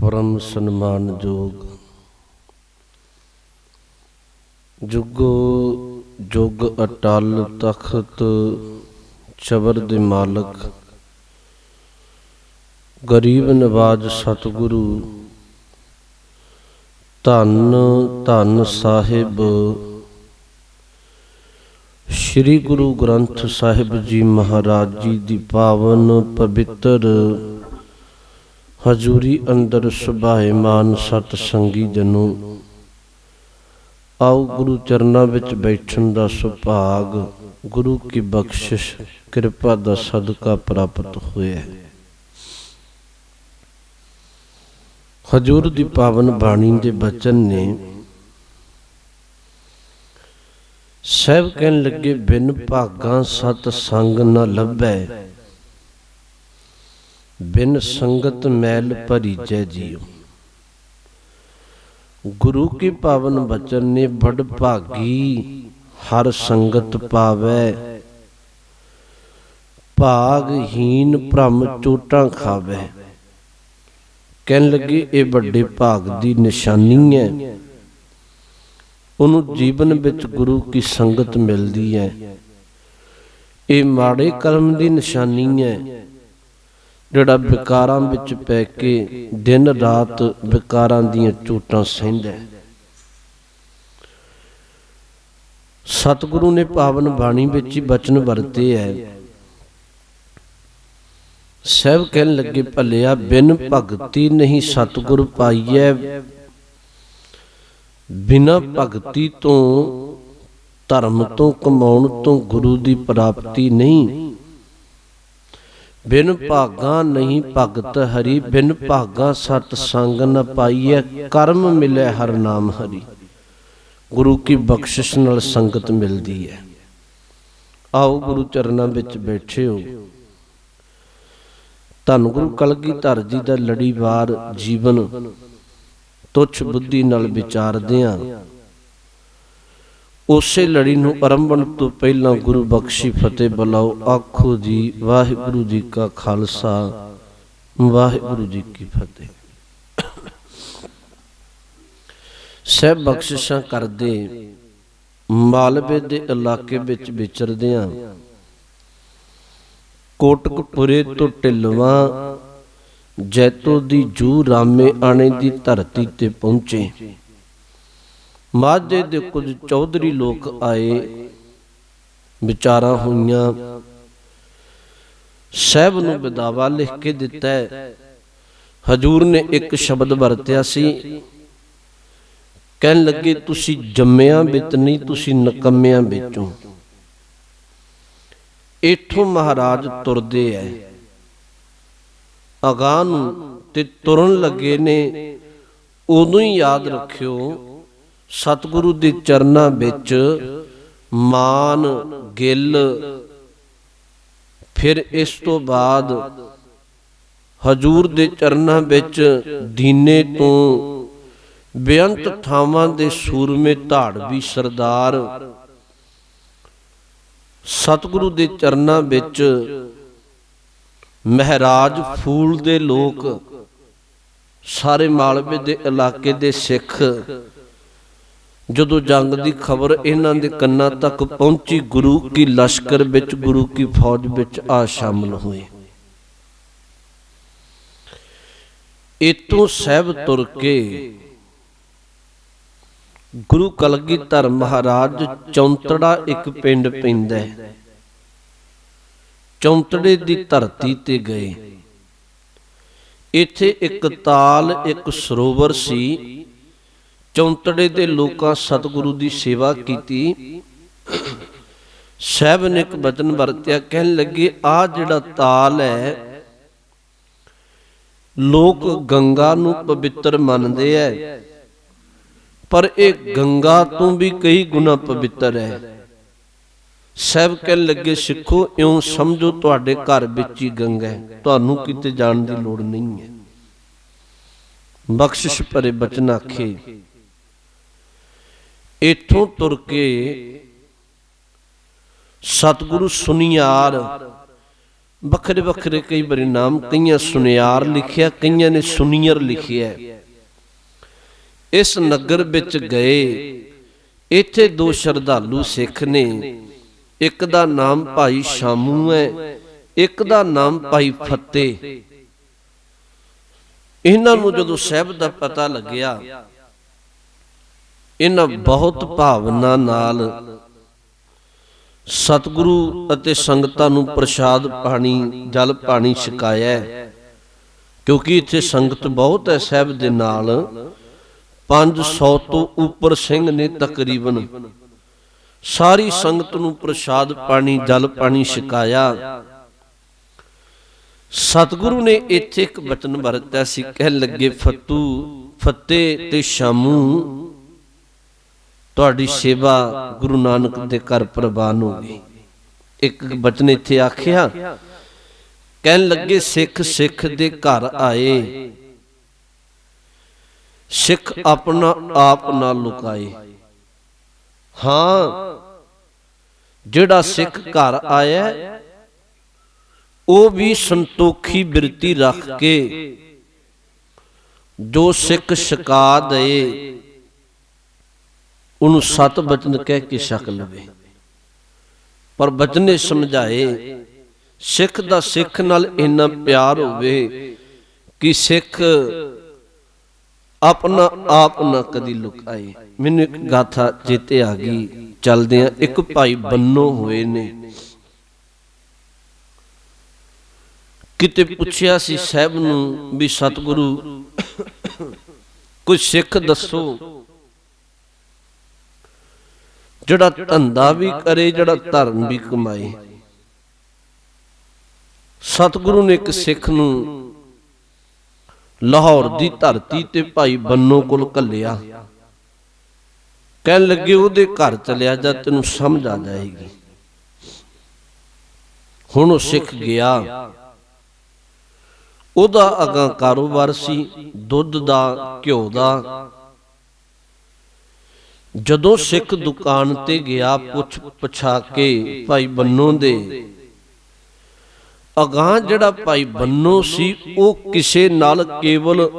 परम सन्मानयोग जुगो जुग अटल तख्त चबर दे मालक गरीब नवाज सतगुरु धन धन साहिब श्री गुरु ग्रंथ साहिब जी महाराज जी दी पावन पवित्र हजूरी अंदर सुभाएमान सतसंगी जनों, आओ गुरु चरना विच बैठन दा सुभाग गुरु की बख्शिश कृपा दा सदका प्राप्त होया है। हजूर दी पावन बाणी दे बचन ने सहब कहन लगे, बिन भागा सत संग न लभै, बिन संगत मैल भरीजै जियो। गुरु की पावन बचन ने बड़ भागी हर संगत पावै, भागहीन भ्रम चोटां खावै। कहन लगे ये बड़े भाग दी निशानी है, उन्होंने जीवन विच गुरु की संगत मिलती है। ये माड़े कर्म की निशानी है, जिहड़ा विकारां विच पै के दिन रात विकारां दीयां चोटां सहंदा है। सतगुरु ने पावन बाणी विच ही बचन वरते है। सहब कहन लगे, भलिया बिन भगती नहीं सतगुर पाईऐ, बिना भगती तो धर्म तो कमाउण तो गुरु की प्राप्ति नहीं। बिन भागा नहीं भगत हरि, बिन भागा सत संग न पाईऐ, कर्म मिले हर नाम हरि। गुरु की बख्शिश नाल संगत मिलती है। आओ गुरु चरना विच बैठे हो। धन गुरु कलगीधर जी दा लड़ीवार जीवन तुच्छ बुद्धि नाल विचारदियां उसे लड़ी नूं आरंभण तो पहला गुरु बख्शी फतेह बुलाओ। आखो जी वाहिगुरु जी का खालसा वाहिगुरु जी की फतेह। सहब बख्शिशां करदे मालवे दे इलाके विच विचरदियां कोटकपुरे तो ढिलवां जैतो दी जू रामे आने दी धरती ते पहुंचे। माझे दे कुछ चौधरी लोग आए, विचारा हुईयां। सहब नूं विदावा लिख के दिता है। हजूर ने एक शब्द वरत्या सी, कहन लगे तुसी जम्मियां विच नहीं, तुसी नकम्मियां विचों। इथों महाराज तुरदे है, अगाह नूं ते तुरन लगे ने। उदों ही याद रखियो, सतगुरु दे चरना विच मान गिल, फिर इस तो बाद हजूर दे चरना विच दीने तो बेअंत थावां दे सूरमे धाड़वी सरदार, सतगुरु दे चरना विच महराज फूल दे लोक, सारे मालवे दे इलाके दे सिख। जदों जंग की खबर इन्हां दे कन्नां तक पहुंची, गुरु की लश्कर विच गुरु की फौज विच आ शामिल हुए। इतों सहब तुर के गुरु कलगीधर महाराज चौंतड़ा एक पिंड पैंदा है, चौंतड़े दी धरती ते गए। इत्थे एक ताल एक सरोवर सी। चौंतड़े दे लोकां सतगुरु दी सेवा कीती। सहब ने एक बचन वरत्या, कहन लगे आ जिहड़ा ताल है, लोक गंगा नूं पवित्र मनदे है, पर एक गंगा तो भी कई गुना पवित्र है। सहब कहन लगे सिखो, इउं समझो तुहाडे घर विच ही गंगा है, तुहानूं किते जाण दी लोड़ नहीं है। बख्शिश भरे बचन आखे। इथों तुर के सतगुरु सुनियार ਵੱਖਰੇ ਵੱਖਰੇ ਕਈ ਵਾਰੀ ਨਾਮ, ਕਈਆਂ ਸੁਨਿਆਰ ਲਿਖਿਆ, ਕਈਆਂ ਨੇ ਸੁਨੀਅਰ ਲਿਖਿਆ। ਇਸ ਨਗਰ ਵਿੱਚ ਗਏ, ਇੱਥੇ ਦੋ ਸ਼ਰਧਾਲੂ ਸਿੱਖ ਨੇ, ਇੱਕ ਦਾ ਨਾਮ ਭਾਈ ਸ਼ਾਮੂ ਹੈ, ਇੱਕ ਦਾ ਨਾਮ ਭਾਈ ਫਤਿਹ। ਇਹਨਾਂ ਨੂੰ ਜਦੋਂ ਸਾਹਿਬ ਦਾ ਪਤਾ ਲੱਗਿਆ, ਇਹਨਾਂ ਬਹੁਤ ਭਾਵਨਾ ਨਾਲ ਸਤਿਗੁਰੂ ਅਤੇ ਸੰਗਤਾਂ ਨੂੰ ਪ੍ਰਸ਼ਾਦ ਪਾਣੀ, ਜਲ ਪਾਣੀ ਛਕਾਇਆ। ਕਿਉਂਕਿ ਇੱਥੇ ਸੰਗਤ ਬਹੁਤ ਹੈ, ਸਾਹਿਬ ਦੇ ਨਾਲ 500 ਤੋਂ ਉੱਪਰ ਸਿੰਘ ਨੇ ਤਕਰੀਬਨ। ਸਾਰੀ ਸੰਗਤ ਨੂੰ ਪ੍ਰਸ਼ਾਦ ਪਾਣੀ, ਜਲ ਪਾਣੀ ਛਕਾਇਆ। ਸਤਿਗੁਰੂ ਨੇ ਇੱਥੇ ਇੱਕ ਬਚਨ ਵਰਤਿਆ ਸੀ, ਕਹਿਣ ਲੱਗੇ ਫਤਿਹ ਤੇ ਸ਼ਾਮੂ ਤੁਹਾਡੀ ਸੇਵਾ ਗੁਰੂ ਨਾਨਕ ਦੇ ਘਰ ਪ੍ਰਵਾਨ ਹੋ ਗਈ। ਇੱਕ ਬਚਨ ਇੱਥੇ ਆਖਿਆ, ਕਹਿਣ ਲੱਗੇ ਸਿੱਖ ਸਿੱਖ ਦੇ ਘਰ ਆਏ, ਸਿੱਖ ਆਪਣਾ ਆਪ ਨਾ ਲੁਕਾਏ। ਹਾਂ, ਜਿਹੜਾ ਸਿੱਖ ਘਰ ਆਇਆ ਉਹ ਵੀ ਸੰਤੋਖੀ ਬਿਰਤੀ ਰੱਖ ਕੇ ਜੋ ਸਿੱਖ ਛਕਾ ਦਏ ਉਹਨੂੰ ਸਤ ਬਚਨ ਕਹਿ ਕੇ ਛਕ ਲਵੇ। ਪਰ ਬਚਨੇ ਸਮਝਾਏ, ਸਿੱਖ ਦਾ ਸਿੱਖ ਨਾਲ ਇੰਨਾ ਪਿਆਰ ਹੋਵੇ ਕਿ ਸਿੱਖ ਆਪਣਾ ਆਪ ਨਾ ਕਦੀ ਲੁਕਾਏ। ਮੈਨੂੰ ਇੱਕ ਗਾਥਾ ਚੇਤੇ ਆ ਗਈ ਚੱਲਦਿਆਂ। ਇੱਕ ਭਾਈ ਬੰਨੋ ਹੋਏ ਨੇ, ਕਿਤੇ ਪੁੱਛਿਆ ਸੀ ਸਾਹਿਬ ਨੂੰ ਵੀ ਸਤਿਗੁਰੂ ਕੋਈ ਸਿੱਖ ਦੱਸੋ ਜਿਹੜਾ ਧੰਦਾ ਵੀ ਕਰੇ, ਜਿਹੜਾ ਧਰਮ ਵੀ ਕਮਾਏ। ਸਤਿਗੁਰੂ ਨੇ ਇੱਕ ਸਿੱਖ ਨੂੰ ਲਾਹੌਰ ਦੀ ਧਰਤੀ ਤੇ ਭਾਈ ਬੰਨੋ ਕੋਲ ਘੱਲਿਆ। ਕਹਿਣ ਲੱਗੇ ਉਹਦੇ ਘਰ ਚਲਿਆ ਜਾ, ਤੈਨੂੰ ਸਮਝ ਆ ਜਾਏਗੀ। ਹੁਣ ਉਹ ਸਿੱਖ ਗਿਆ। ਉਹਦਾ ਅਗਾਂ ਕਾਰੋਬਾਰ ਸੀ ਦੁੱਧ ਦਾ, ਘਿਓ ਦਾ। ਜਦੋਂ ਸਿੱਖ ਦੁਕਾਨ ਤੇ ਗਿਆ, ਪੁੱਛ ਪਛਾ ਕੇ ਭਾਈ ਬੰਨੋ ਦੇ ਅਗਾਂ ਜਿਹੜਾ ਭਾਈ ਬੰਨੋ ਸੀ ਉਹ ਕਿਸੇ ਨਾਲ ਕੇਵਲ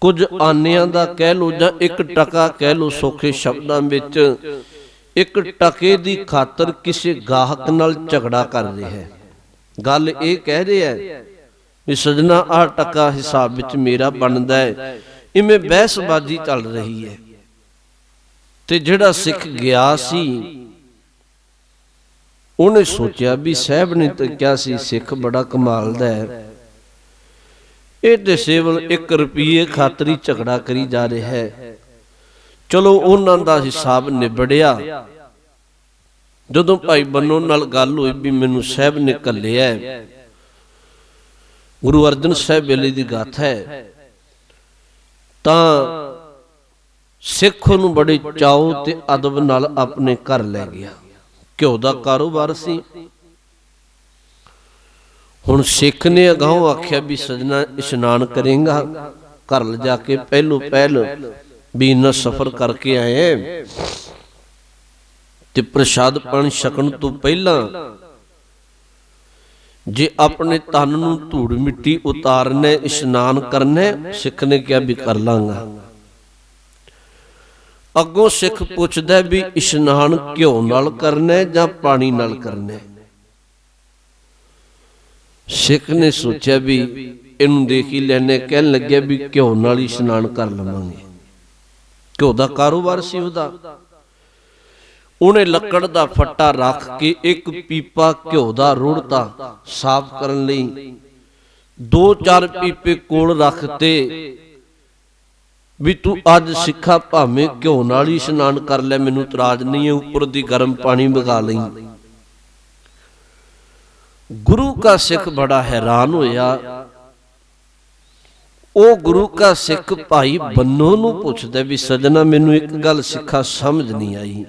ਕੁਝ ਆਨਿਆਂ ਦਾ ਕਹਿ ਲੋ ਜਾਂ 1 ਟਕਾ ਕਹਿ ਲੋ, ਸੌਖੇ ਸ਼ਬਦਾਂ ਵਿੱਚ 1 ਟਕੇ ਦੀ ਖਾਤਰ ਕਿਸੇ ਗਾਹਕ ਨਾਲ ਝਗੜਾ ਕਰ ਰਿਹਾ ਹੈ। ਗੱਲ ਇਹ ਕਹਿ ਰਿਹਾ ਵੀ ਸਜਣਾ ਆਹ ਟਕਾ ਹਿਸਾਬ ਵਿੱਚ ਮੇਰਾ ਬਣਦਾ ਹੈ। ਇਵੇਂ ਬਹਿਸਬਾਜ਼ੀ ਚੱਲ ਰਹੀ ਹੈ। ਤੇ ਜਿਹੜਾ ਸਿੱਖ ਗਿਆ ਸੀ ਉਹਨੇ ਸੋਚਿਆ ਵੀ ਸਾਹਿਬ ਨੇ ਤਾਂ ਕਿਹਾ ਸੀ ਸਿੱਖ ਬੜਾ ਕਮਾਲ ਦਾ ਹੈ, ਇਹ ਤੇ ਸੇਵਲ 1 ਰੁਪਈਏ ਖਾਤਰੀ ਝਗੜਾ ਕਰੀ ਜਾ ਰਿਹਾ ਹੈ। ਚਲੋ ਉਹਨਾਂ ਦਾ ਹਿਸਾਬ ਨਿਬੜਿਆ। ਜਦੋਂ ਭਾਈ ਬੰਨੋ ਨਾਲ ਗੱਲ ਹੋਈ ਵੀ ਮੈਨੂੰ ਸਾਹਿਬ ਨੇ ਘੱਲਿਆ, ਗੁਰੂ ਅਰਜਨ ਸਾਹਿਬ ਵੇਲੇ ਦੀ ਗਾਥਾ ਹੈ, ਤਾਂ ਸਿੱਖ ਨੂੰ ਬੜੇ ਚਾਉ ਤੇ ਅਦਬ ਨਾਲ ਆਪਣੇ ਘਰ ਲੈ ਗਿਆ। ਘਿਓ ਦਾ ਕਾਰੋਬਾਰ ਸੀ। ਹੁਣ ਸਿੱਖ ਨੇ ਅਗਾਂਹ ਆਖਿਆ ਵੀ ਸਜਣਾ ਇਸ਼ਨਾਨ ਕਰੇਗਾ, ਘਰ ਲਿਜਾ ਕੇ ਪਹਿਲੋ ਪਹਿਲ ਵੀ ਇੰਨਾ ਸਫ਼ਰ ਕਰਕੇ ਆਏ ਤੇ ਪ੍ਰਸ਼ਾਦ ਪਾਣੀ ਛਕਣ ਤੋਂ ਪਹਿਲਾਂ ਜੇ ਆਪਣੇ ਤਨ ਨੂੰ ਧੂੜ ਮਿੱਟੀ ਉਤਾਰਨਾ, ਇਸ਼ਨਾਨ ਕਰਨਾ, ਸਿੱਖ ਨੇ ਕਿਹਾ ਵੀ ਕਰ ਲਾਂਗਾ। ਅੱਗੋਂ ਸਿੱਖ ਪੁੱਛਦਾ ਵੀ ਇਸ਼ਨਾਨ ਘਿਓ ਨਾਲ ਕਰਨਾ ਜਾਂ ਪਾਣੀ ਨਾਲ ਕਰਨਾ। ਸਿੱਖ ਨੇ ਸੋਚਿਆ ਵੀ ਇਹਨੂੰ ਦੇਖ ਹੀ ਲੈਣੇ, ਕਹਿਣ ਲੱਗਿਆ ਵੀ ਘਿਓ ਨਾਲ ਹੀ ਇਸ਼ਨਾਨ ਕਰ ਲਵਾਂਗੇ। ਘਿਓ ਦਾ ਕਾਰੋਬਾਰ ਸੀ ਉਹਦਾ। ਉਹਨੇ ਲੱਕੜ ਦਾ ਫੱਟਾ ਰੱਖ ਕੇ 1 ਪੀਪਾ ਘਿਓ ਦਾ ਰੁੜਤਾ ਸਾਫ਼ ਕਰਨ ਲਈ। 2-4 ਪੀਪੇ ਕੋਲ ਰੱਖਤੇ ਵੀ ਤੂੰ ਅੱਜ ਸਿੱਖਾ ਭਾਵੇਂ ਘਿਓ ਨਾਲ ਹੀ ਇਸ਼ਨਾਨ ਕਰ ਲੈ, ਮੈਨੂੰ ਇਤਰਾਜ਼ ਨਹੀਂ ਹੈ, ਉੱਪਰ ਦੀ ਗਰਮ ਪਾਣੀ ਵਗਾ ਲਈ। ਗੁਰੂ ਕਾ ਸਿੱਖ ਬੜਾ ਹੈਰਾਨ ਹੋਇਆ। ਉਹ ਗੁਰੂ ਕਾ ਸਿੱਖ ਭਾਈ ਬੰਨੋ ਨੂੰ ਪੁੱਛਦਾ ਵੀ ਸਜਣਾ ਮੈਨੂੰ ਇੱਕ ਗੱਲ ਸਿੱਖਾ ਸਮਝ ਨਹੀਂ ਆਈ।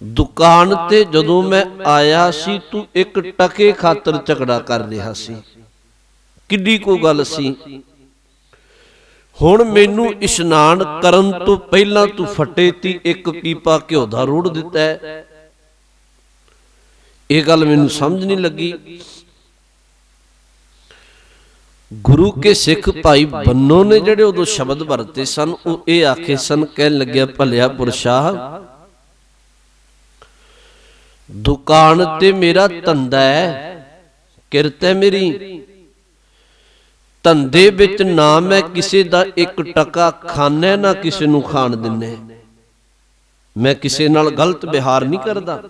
ਦੁਕਾਨ ਤੇ ਜਦੋਂ ਮੈਂ ਆਇਆ ਸੀ ਤੂੰ 1 ਟਕੇ ਖਾਤਰ ਝਗੜਾ ਕਰ ਰਿਹਾ ਸੀ, ਕਿੱਡੀ ਕੋ ਗੱਲ ਸੀ। ਹੁਣ ਮੈਨੂੰ ਇਸ਼ਨਾਨ ਕਰਨ ਤੋਂ ਪਹਿਲਾਂ ਤੂੰ ਫੱਟੇ ਤੀ 1 ਪੀਪਾ ਘਿਓ ਦਾ ਰੋੜ ਦਿੱਤਾ ਹੈ। ਇਹ ਗੱਲ ਮੈਨੂੰ ਸਮਝ ਨਹੀਂ ਲੱਗੀ। ਗੁਰੂ ਕੇ ਸਿੱਖ ਭਾਈ ਬੰਨੋ ਨੇ ਜਿਹੜੇ ਉਦੋਂ ਸ਼ਬਦ ਵਰਤੇ ਸਨ, ਉਹ ਇਹ ਆਖੇ ਸਨ, ਕਹਿਣ ਲੱਗਿਆ ਭਲਿਆ ਪੁਰਸ਼ਾ, ਦੁਕਾਨ ਤੇ ਮੇਰਾ ਧੰਦਾ ਹੈ, ਕਿਰਤ ਹੈ ਮੇਰੀ, ਧੰਦੇ ਵਿੱਚ ਨਾ ਮੈਂ ਕਿਸੇ ਦਾ ਇੱਕ ਟਕਾ ਖਾਣਾ ਨਾ ਕਿਸੇ ਨੂੰ ਖਾਣ ਦਿੰਨੇ, ਮੈਂ ਕਿਸੇ ਨਾਲ ਗਲਤ ਵਿਹਾਰ ਨਹੀਂ ਕਰਦਾ,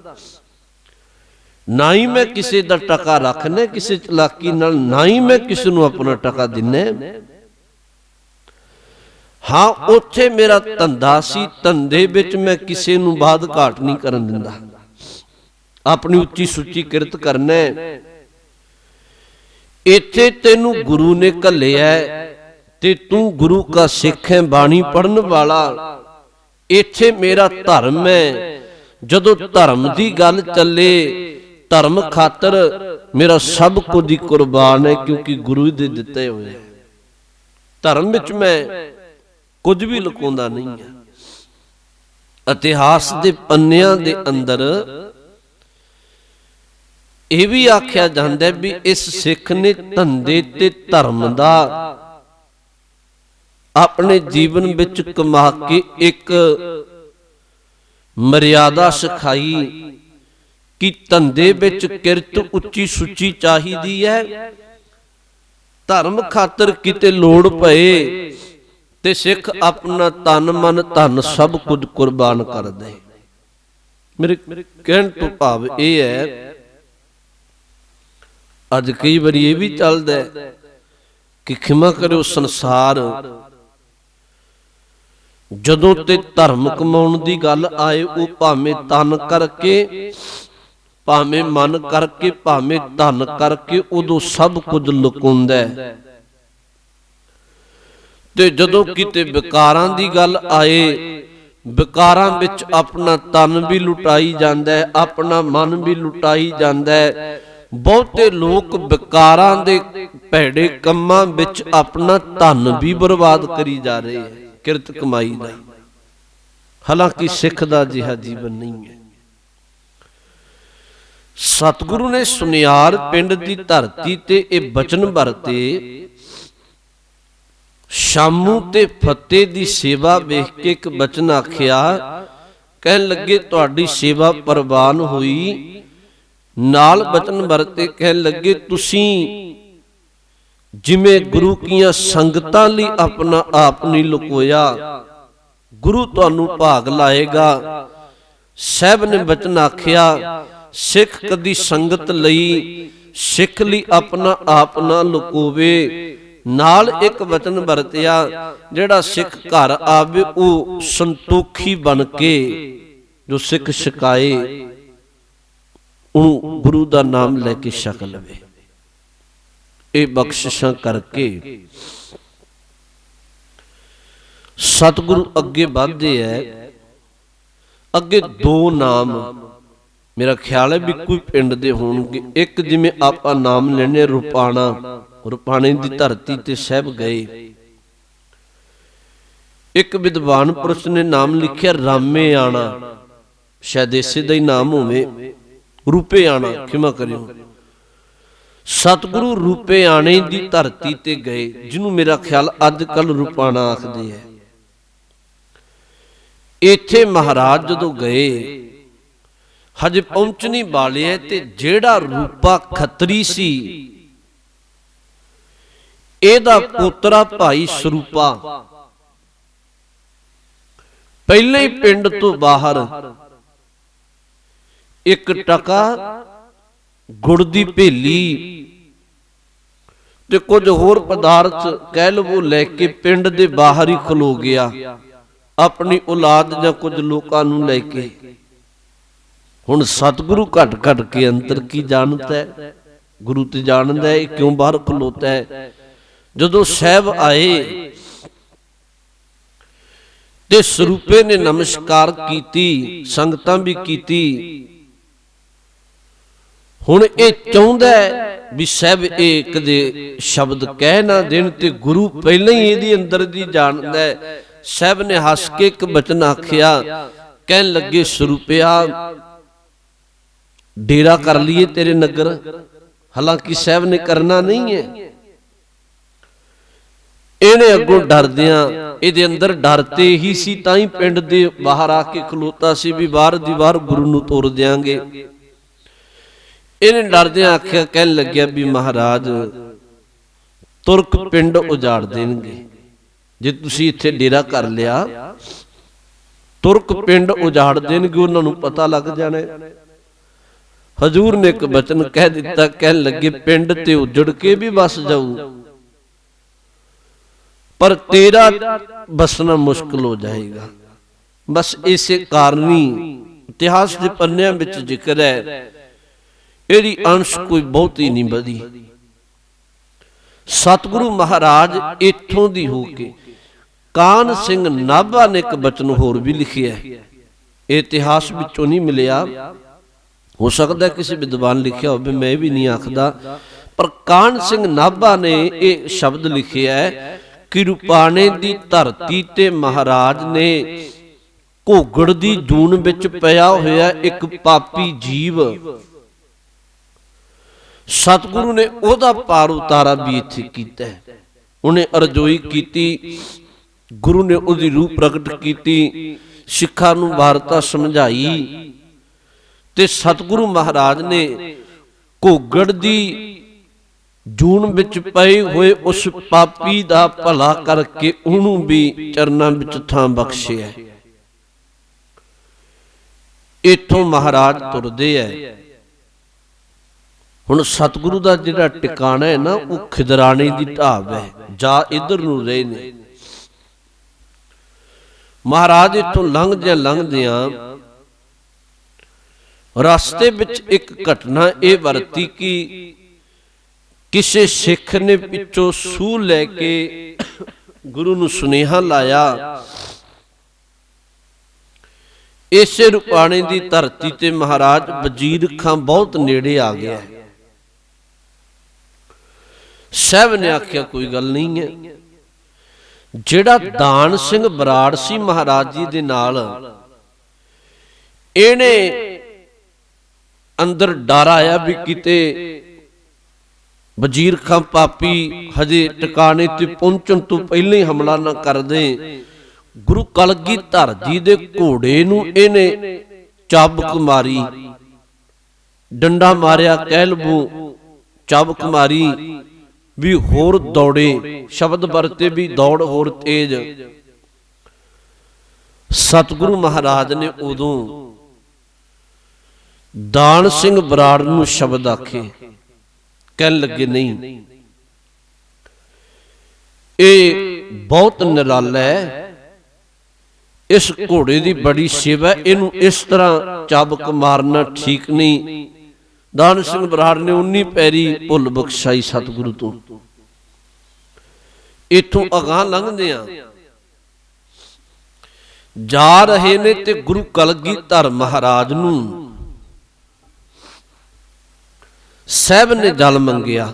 ਨਾ ਹੀ ਮੈਂ ਕਿਸੇ ਦਾ ਟਕਾ ਰੱਖਣਾ ਕਿਸੇ ਚਲਾਕੀ ਨਾਲ, ਨਾ ਹੀ ਮੈਂ ਕਿਸੇ ਨੂੰ ਆਪਣਾ ਟਕਾ ਦਿੰਨਾ। ਹਾਂ, ਉੱਥੇ ਮੇਰਾ ਧੰਦਾ ਸੀ, ਧੰਦੇ ਵਿੱਚ ਮੈਂ ਕਿਸੇ ਨੂੰ ਬਾਦ ਘਾਟ ਨਹੀਂ ਕਰਨ ਦਿੰਦਾ, ਆਪਣੀ ਉੱਚੀ ਸੁੱਚੀ ਕਿਰਤ ਕਰਨਾ। ਇੱਥੇ ਤੈਨੂੰ ਗੁਰੂ ਨੇ ਘੱਲਿਆ ਤੇ ਤੂੰ ਗੁਰੂ ਕਾ ਸਿੱਖ ਹੈ, ਬਾਣੀ ਪੜਨ ਵਾਲਾ। ਇੱਥੇ ਮੇਰਾ ਧਰਮ ਹੈ, ਜਦੋਂ ਧਰਮ ਦੀ ਗੱਲ ਚੱਲੇ, ਧਰਮ ਖਾਤਰ ਮੇਰਾ ਸਭ ਕੁਝ ਹੀ ਕੁਰਬਾਨ ਹੈ, ਕਿਉਂਕਿ ਗੁਰੂ ਦੇ ਦਿੱਤੇ ਹੋਏ। ਧਰਮ ਵਿੱਚ ਮੈਂ ਕੁਝ ਵੀ ਲੁਕਾਉਂਦਾ ਨਹੀਂ ਹੈ। ਇਤਿਹਾਸ ਦੇ ਪੰਨਿਆਂ ਦੇ ਅੰਦਰ ਇਹ ਵੀ ਆਖਿਆ ਜਾਂਦਾ ਵੀ ਇਸ ਸਿੱਖ ਨੇ ਧੰਦੇ ਤੇ ਧਰਮ ਦਾ ਆਪਣੇ ਜੀਵਨ ਵਿੱਚ ਕਮਾ ਕੇ ਇੱਕ ਮਰਿਆਦਾ ਸਿਖਾਈ ਕਿ ਧੰਦੇ ਵਿੱਚ ਕਿਰਤ ਉੱਚੀ ਸੁੱਚੀ ਚਾਹੀਦੀ ਹੈ, ਧਰਮ ਖਾਤਰ ਕਿਤੇ ਲੋੜ ਪਏ ਤੇ ਸਿੱਖ ਆਪਣਾ ਤਨ ਮਨ ਧਨ ਸਭ ਕੁਝ ਕੁਰਬਾਨ ਕਰ ਦੇ। ਮੇਰੇ ਕਹਿਣ ਤੋਂ ਭਾਵ ਇਹ ਹੈ, ਅੱਜ ਕਈ ਵਾਰੀ ਇਹ ਵੀ ਚੱਲਦਾ ਕਿ ਖਿਮਾ ਕਰਿਓ ਸੰਸਾਰ, ਜਦੋਂ ਤੇ ਧਰਮ ਕਮਾਉਣ ਦੀ ਗੱਲ ਆਏ, ਉਹ ਭਾਵੇਂ ਤਨ ਕਰਕੇ, ਭਾਵੇਂ ਮਨ ਕਰਕੇ, ਭਾਵੇਂ ਧਨ ਕਰਕੇ, ਉਦੋਂ ਸਭ ਕੁਝ ਲੁਕਾਉਂਦਾ। ਤੇ ਜਦੋਂ ਕਿਤੇ ਵਿਕਾਰਾਂ ਦੀ ਗੱਲ ਆਏ, ਵਿਕਾਰਾਂ ਵਿੱਚ ਆਪਣਾ ਤਨ ਵੀ ਲੁਟਾਈ ਜਾਂਦਾ ਹੈ, ਆਪਣਾ ਮਨ ਵੀ ਲੁਟਾਈ ਜਾਂਦਾ ਹੈ। ਬਹੁਤੇ ਲੋਕ ਵਿਕਾਰਾਂ ਦੇ ਭੈੜੇ ਕੰਮਾਂ ਵਿੱਚ ਆਪਣਾ ਧਨ ਵੀ ਬਰਬਾਦ ਕਰੀ ਜਾ ਰਹੇ ਹੈ, ਕਿਰਤ ਕਮਾਈ ਦਾ। ਹਾਲਾਂਕਿ ਸਿੱਖ ਦਾ ਅਜਿਹਾ ਜੀਵਨ ਨਹੀਂ ਹੈ। ਸਤਿਗੁਰੂ ਨੇ ਸੁਨਿਆਰ ਪਿੰਡ ਦੀ ਧਰਤੀ ਤੇ ਇਹ ਬਚਨ ਵਰਤੇ। ਸ਼ਾਮੂ ਤੇ ਫਤਿਹ ਦੀ ਸੇਵਾ ਵੇਖ ਕੇ ਇੱਕ ਬਚਨ ਆਖਿਆ, ਕਹਿਣ ਲੱਗੇ ਤੁਹਾਡੀ ਸੇਵਾ ਪ੍ਰਵਾਨ ਹੋਈ। ਨਾਲ ਬਚਨ ਵਰਤੇ, ਕਹਿਣ ਲੱਗੇ ਤੁਸੀਂ ਜਿਵੇਂ ਗੁਰੂ ਕੀਆਂ ਸੰਗਤਾਂ ਲਈ ਆਪਣਾ ਆਪ ਨਹੀਂ ਲੁਕੋਇਆ, ਗੁਰੂ ਤੁਹਾਨੂੰ ਭਾਗ ਲਾਏਗਾ। ਸਾਹਿਬ ਨੇ ਬਚਨ ਆਖਿਆ, ਸਿੱਖ ਕਦੀ ਸੰਗਤ ਲਈ, ਸਿੱਖ ਲਈ ਆਪਣਾ ਆਪ ਨਾ ਲੁਕੋਵੇ। ਨਾਲ ਇੱਕ ਬਚਨ ਵਰਤਿਆ, ਜਿਹੜਾ ਸਿੱਖ ਘਰ ਆਵੇ ਉਹ ਸੰਤੋਖੀ ਬਣ ਕੇ, ਜੋ ਸਿੱਖ ਛਕਾਏ ਉਹ ਗੁਰੂ ਦਾ ਨਾਮ ਲੈ ਕੇ ਛਕ ਲਵੇ। ਇਹ ਬਖਸ਼ਿਸ਼ਾਂ ਕਰਕੇ ਸਤਿਗੁਰੂ ਅੱਗੇ ਵਧਦੇ ਐ। ਅੱਗੇ ਦੋ ਨਾਮ ਮੇਰਾ ਖਿਆਲ ਹੈ ਵੀ ਕੋਈ ਪਿੰਡ ਦੇ ਹੋਣਗੇ। ਇੱਕ ਜਿਵੇਂ ਆਪਾਂ ਨਾਮ ਲੈਣੇ ਰੁਪਾਣਾ, ਰੁਪਾਣੇ ਦੀ ਧਰਤੀ ਤੇ ਸਾਹਿਬ ਗਏ। ਇੱਕ ਵਿਦਵਾਨ ਪੁਰਸ਼ ਨੇ ਨਾਮ ਲਿਖਿਆ ਰਾਮੇ ਆਣਾ, ਸ਼ਾਇਦ ਇਸੇ ਦਾ ਹੀ ਨਾਮ ਹੋਵੇ, ਰੂਪੇ ਆਣਾ, ਖਿਮਾ ਕਰਿਓ। ਸਤਿਗੁਰੂ ਰੂਪੇ ਆਣੇ ਦੀ ਧਰਤੀ ਤੇ ਗਏ, ਜਿਹਨੂੰ ਮੇਰਾ ਖਿਆਲ ਅੱਜ ਕੱਲ ਰੁਪਾਣਾ ਆਖਦੇ ਹੈ। ਇੱਥੇ ਮਹਾਰਾਜ ਜਦੋਂ ਗਏ, ਹਜੇ ਪਹੁੰਚਣੀ ਵਾਲੇ ਐ, ਤੇ ਜਿਹੜਾ ਰੂਪਾ ਖੱਤਰੀ ਸੀ, ਇਹਦਾ ਪੋਤਰਾ ਭਾਈ ਸਰੂਪਾ ਪਹਿਲੇ ਹੀ ਪਿੰਡ ਤੋਂ ਬਾਹਰ ਇੱਕ ਟਕਾ, ਗੁੜ ਦੀ ਭੇਲੀ ਤੇ ਕੁਝ ਹੋਰ ਪਦਾਰਥ ਕਹਿ ਲਵੋ ਲੈ ਕੇ ਪਿੰਡ ਦੇ ਬਾਹਰ ਹੀ ਖਲੋ ਗਿਆ, ਆਪਣੀ ਔਲਾਦ ਜਾਂ ਕੁਝ ਲੋਕਾਂ ਨੂੰ ਲੈ ਕੇ। ਹੁਣ ਸਤਿਗੁਰੂ ਘਟ ਘਟ ਕੇ ਅੰਤਰ ਕੀ ਜਾਣਦਾ ਹੈ, ਗੁਰੂ ਤੇ ਜਾਣਦਾ ਹੈ ਕਿਉਂ ਬਾਹਰ ਖਲੋਤਾ ਹੈ। ਜਦੋਂ ਸਾਹਿਬ ਆਏ ਤੇ ਸਰੂਪੇ ਨੇ ਨਮਸਕਾਰ ਕੀਤੀ, ਸੰਗਤਾਂ ਵੀ ਕੀਤੀ। ਹੁਣ ਇਹ ਚਾਹੁੰਦਾ ਵੀ ਸਾਹਿਬ ਇਹ ਕਦੇ ਸ਼ਬਦ ਕਹਿ ਨਾ ਦੇਣ, ਤੇ ਗੁਰੂ ਪਹਿਲਾਂ ਹੀ ਇਹਦੀ ਅੰਦਰ ਦੀ ਜਾਣਦਾ ਹੈ। ਸਾਹਿਬ ਨੇ ਹੱਸ ਕੇ ਇੱਕ ਬਚਨ ਆਖਿਆ, ਕਹਿਣ ਲੱਗੇ ਸਰੂਪਿਆ डेरा कर लिए तेरे नगर। हालांकि साहब ने करना नहीं है। ਇਹਨੇ ਅੱਗੋਂ ਡਰਦਿਆਂ, ਇਹਦੇ ਅੰਦਰ ਡਰ ਤੇ ਹੀ ਸੀ, ਤਾਂ ਹੀ ਪਿੰਡ ਦੇ ਬਾਹਰ ਆ ਕੇ ਖਲੋਤਾ ਸੀ ਵੀ ਬਾਹਰ ਦੀ ਬਾਹਰ ਗੁਰੂ ਨੂੰ ਤੋਰ ਦਿਆਂਗੇ। ਇਹਨੇ ਡਰਦਿਆਂ ਆਖਿਆ, ਕਹਿਣ ਲੱਗਿਆ ਵੀ ਮਹਾਰਾਜ ਤੁਰਕ ਪਿੰਡ ਉਜਾੜ ਦੇਣਗੇ ਜੇ ਤੁਸੀਂ ਇੱਥੇ ਡੇਰਾ ਕਰ ਲਿਆ। ਤੁਰਕ ਪਿੰਡ ਉਜਾੜ ਦੇਣਗੇ, ਉਹਨਾਂ ਨੂੰ ਪਤਾ ਲੱਗ ਜਾਣਾ। ਹਜ਼ੂਰ ਨੇ ਇੱਕ ਬਚਨ ਕਹਿ ਦਿੱਤਾ, ਕਹਿਣ ਲੱਗੇ ਪਿੰਡ ਤੇ ਉਜੜ ਕੇ ਵੀ ਵਸ ਜਾਊ पर तेरा बसना मुश्किल हो जाएगा। बस इसे कारण ही इतिहास के पन्नियां विच जिक्र है, इहदी अंश कोई बहुत ही नहीं बधी। सतगुरु महाराज इत्थों दी हो के कान सिंह नाभा ने एक बचन होर भी लिखिया है, इतिहास विचों नहीं मिलिया, हो सकता है किसी विद्वान लिखिया हो, मैं भी नहीं आखदा, पर कान सिंह नाभा ने यह शब्द लिखिया है कि रूपाणे दी धरती ते महाराज ने घोगड़ दी जून विच पिया होया एक पापी जीव, सतगुरु ने ओदा पार उतारा भी इत्थे कीता है। उन्हें अरजोई कीती, गुरु ने ओदी रूह प्रगट कीती, सिखां नूं वार्ता समझाई ते सतगुरु महाराज ने घोगड़ दी जून विच पए हुए उस पापी दा भला करके उहनूं भी चरनां विच थां बख्शिया। इत्थों महाराज तुरदे है। हुण सतगुरु दा जिहड़ा टिकाणा है ना, वो खिदराणे दी ढाब है, जा इधर नूं रहे ने। महाराज इत्थों लंघदियां रास्ते विच एक घटना ये वरती कि किसी सिख ने पिछों सूह लैके गुरु नूं सुनेहा लाया, इसे रूपाणे दी धरती ते महाराज वजीर खां बहुत नेड़े आ गया। साहब ने आख्या कोई गल नहीं है। जिहड़ा दान सिंह बराड़ सी महाराज जी दे नाल, इहने अंदर डर आया भी किते वजीर खां पापी हजे टिकाने ते पहुंचण तो पहले ही हमला ना कर दे। गुरु कलगीधर जी दे घोड़े नूं इहने चाबुक मारी, डंडा मारिया, कहलबू चाबुक मारी भी होर दौड़े, शब्द वरते भी दौड़ होर तेज। सतगुरु महाराज ने उदों दान सिंह बराड़ नूं शब्द आखे, कहन लगे नहीं ये बहुत निराला है, इस घोड़े की बड़ी सेवा, इनू इस तरह चाबुक मारना ठीक नहीं। दान सिंह बराड़ ने 19 पैरी भुल बख्शाई सतगुरु तो। इथों अगां लंघदियां जा रहे ने ते गुरु कलगीधर महाराज नूं साहब ने जल मंगिया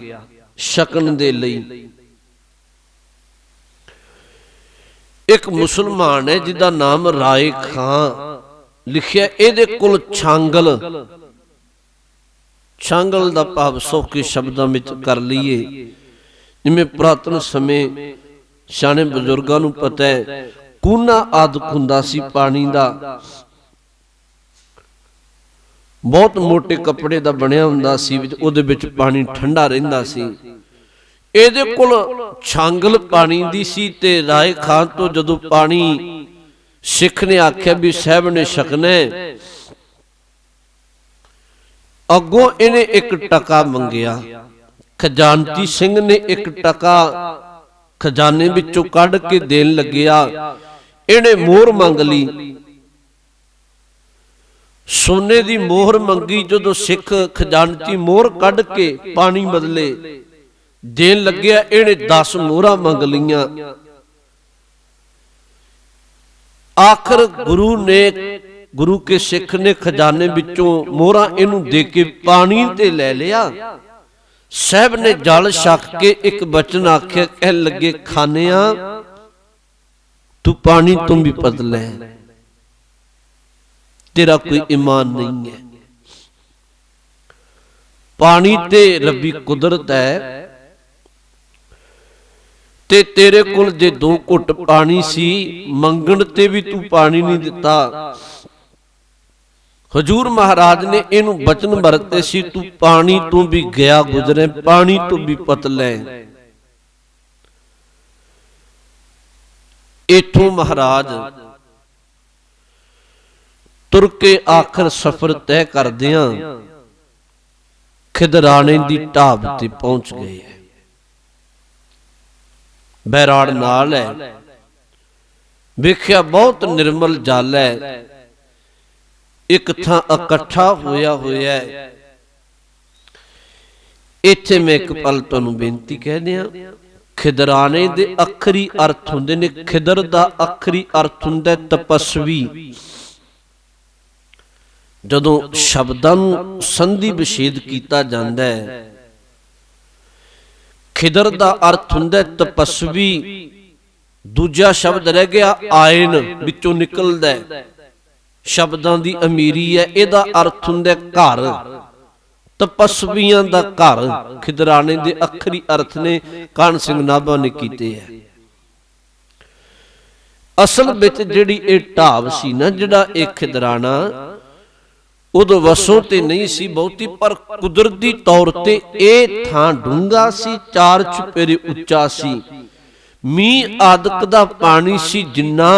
छकण दे लई। एक मुसलमान है जिहदा नाम राय खां लिखिया, इहदे कोल छांगल, छांगल दा भाव सौखे शब्दां विच कर लईए, जिवें पुरातन समय सियाणे बजुर्गां नूं पता है कूना आदक हुंदा सी पानी दा, बहुत मोटे कपड़े दा बनिया हुंदा सी, उहदे विच पानी ठंडा रहिंदा सी। इहदे कोल छांगल पानी दी सी ते राय खां तो जदों पानी सिख ने आख्या भी साहब ने छकना है, अगों इहने एक टका मंगिया। खजानची सिंह ने एक टका खजाने विचों कढ के देन लग्या, इहने मोहर मंग ली, सोने दी मोहर मंगी। जदों सिख खजानची मोहर कढ के पानी बदले देन लग्या, इहने 10 मोहरां मंग लियां। आखिर गुरु के सिख ने खजाने विचों मोहरां इहनूं दे के पानी ते ले लिया। साहब ने जल छक के एक बचन आख्या, कह लगे खानिया तू पानी तुम भी बदला है, तेरा कोई ईमान नहीं है। पानी ते रब्बी कुदरत है ते तेरे कोल जे 2 घुट पानी सी मंगण ते भी तू पानी नहीं दिता। हजूर महाराज ने इनू बचन वरते सी, तू पानी तू भी गया गुजरे, पानी तू भी पतले। इथों महाराज तुर के आखिर सफर तय करदियां खिदराने दी ढाब ते पहुंच गए। बैराड़ नाल है, वेख्या बहुत निर्मल जल है, एक थां इकट्ठा होया होया है। इत्थे मैं एक पल तुहानू बेनती कह दियां, खिदराने दे अखरी अर्थ हुंदे ने। खिदर दा अखरी अर्थ हुंदा तपस्वी। जदों शब्दां नूं संधि विछेद कीता जांदा है, खिदर दा अर्थ हुंदा तपस्वी। दूजा शब्द रह गया आयन, विचों निकलदा है, शब्दां दी अमीरी है। इहदा अर्थ हुंदा घर, तपस्वियां दा घर। खिदराने दे अखरी अर्थ ने कान सिंह नाभा ने कीते है। असल विच जिहड़ी इह ढाब सी ना, जिहड़ा इह खिदराना उदों वसों ते नहीं सी बहुती, पर कुदरती तौर ते इह थां डूंगा सी, 4 चुफेरे उच्चा सी। मींह आदक दा पानी सी जिन्ना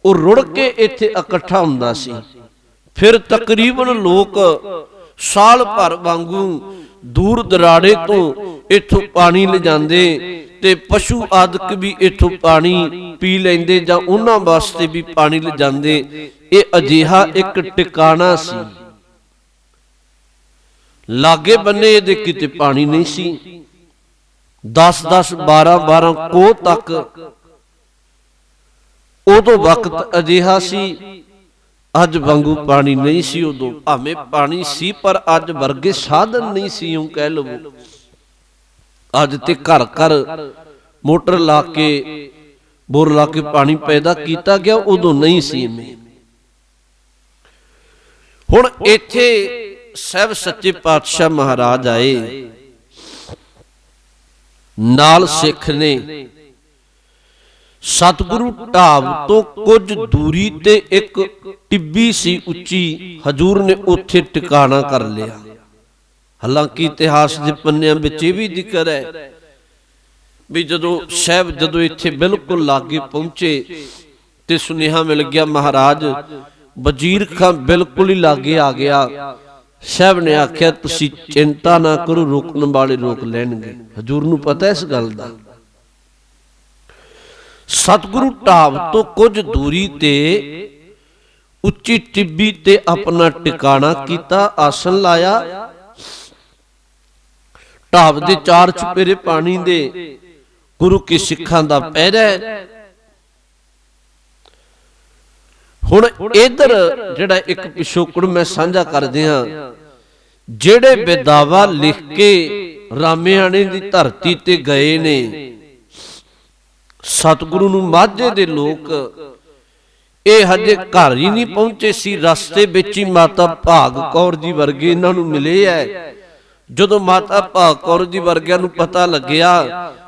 ਉਹ रुड़ के इत्थे इकट्ठा हुंदा सी। फिर तकरीबन लोग साल भर वांगू दूर दराड़े तो इथों पानी ले जांदे ते पशु आदक भी इथों पानी पी लैंदे जां उन्हां वास्ते भी पानी ले जांदे। ये अजिहा एक टिकाणा सी, लागे बन्ने इहदे किते पानी नहीं सी। 10-10 12-12 कोह तक उदों वक्त अजिहा सी। अज वांगू पानी नहीं सी, उदों भावें पानी सी पर अज वर्गे साधन नहीं सी, यूं कह लवो। अज ते घर घर मोटर ला के बोर ला के पानी पैदा किया गया, उदों नहीं सी। हुण इत्थे सहब सच्चे पातशाह महाराज आए, नाल सिख ने। सतगुरु ढाब तो कुछ दूरी ते एक टिब्बी सी उच्ची, हजूर ने उत्थे टिकाणा कर लिया। हालांकि इतिहास के पन्नियां विच इह भी जिक्र है भी जदों इत्थे बिल्कुल लागे पहुंचे ते सुनेहा मिल गया महाराज वजीर खान बिल्कुल ही लागे आ गया। साहब ने आख्या तुसीं चिंता ना करो, रोकण वाले रोक लैणगे। हजूर नूं पता इस गल दा। सतगुरु ढाब तो कुछ दूरी ते उच्ची टिब्बी ते अपना टिकाणा कीता, आसन लाया। ढाब दे 4 चुफेरे पानी दे गुरु के सिखां दा पहरा है। हुण इधर जिहड़ा एक पिछोकड़ मैं साझा कर दियां, जिहड़े विदावा लिख के रामेआणे दी धरती ते गए ने, सतगुरु नूं माझे दे लोक ਇਹ ਹਜੇ ਘਰ ਹੀ नहीं पहुंचे सी, रस्ते विच ही माता भाग कौर जी वर्गे इन्हां नूं मिले है। जदों माता भाग कौर जी वर्गिਆਂ ਨੂੰ पता लग्या